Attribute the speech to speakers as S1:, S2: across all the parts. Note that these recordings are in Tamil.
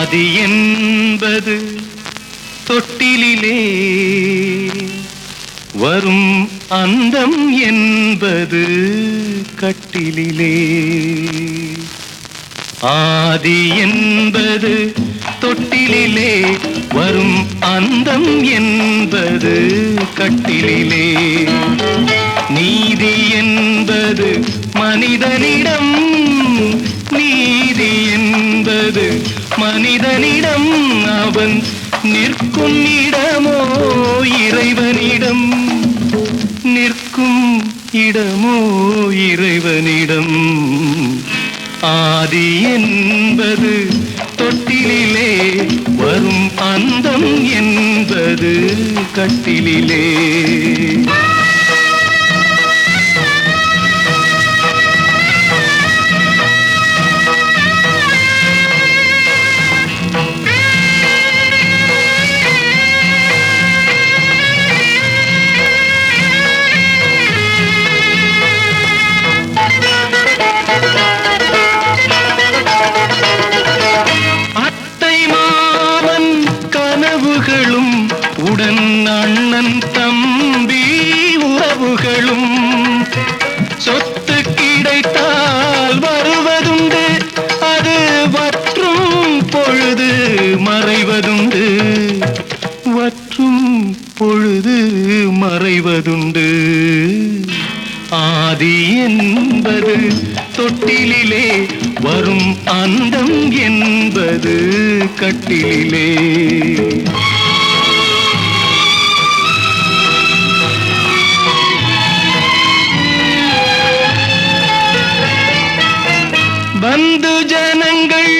S1: ஆதி என்பது தொட்டிலிலே வரும், அந்தம் என்பது கட்டிலிலே. ஆதி என்பது தொட்டிலிலே வரும், அந்தம் என்பது கட்டிலிலே. நீதி என்பது மனிதனிடம், நீதி என்பது மனிதனிடம், அவன் நிற்கும் இடமோ இறைவனிடம், நிற்கும் இடமோ இறைவனிடம். ஆதி என்பது தொட்டிலிலே வரும், அந்தம் என்பது கட்டிலிலே. கனவுகளும் உடன் அண்ணன் தம்பி உறவுகளும், சொத்து கிடைத்தால் வருவதுண்டு, அது வற்றும் பொழுது மறைவதுண்டு, வற்றும் பொழுது மறைவதுண்டு. ஆதி என்பது தொட்டிலிலே வரும், அந்தம் என்பது கட்டிலிலே. பந்து ஜனங்கள்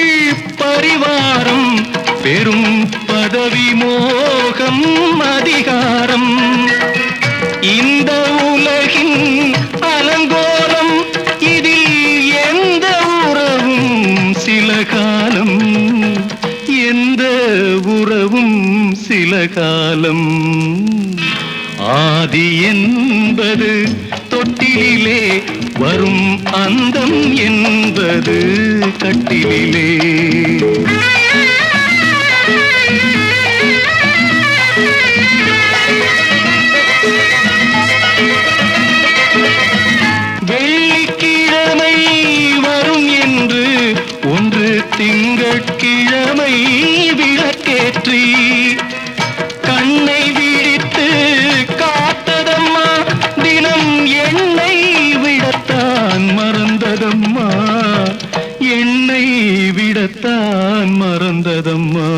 S1: பரிவாரம், பெரும் பதவி மோகம் அதிகாரம், இந்த உலகின் அலங்கோலம், இதில் எந்த உறவும் சில காலம், எந்த உறவும் சில காலம். ஆதி என்பது தொட்டிலிலே வரும், அந்தம் என்பது கட்டிலிலே. வெள்ளிக்கிழமை வரும் என்று ஒன்று திங்கட்கிழமை விளக்கேற்றி கண்ணை விழித்து காத்ததம்மா, தினம் எண்ணெய் விடத்தான் மறந்ததம்மா, எண்ணெய் விடத்தான் மறந்ததம்மா.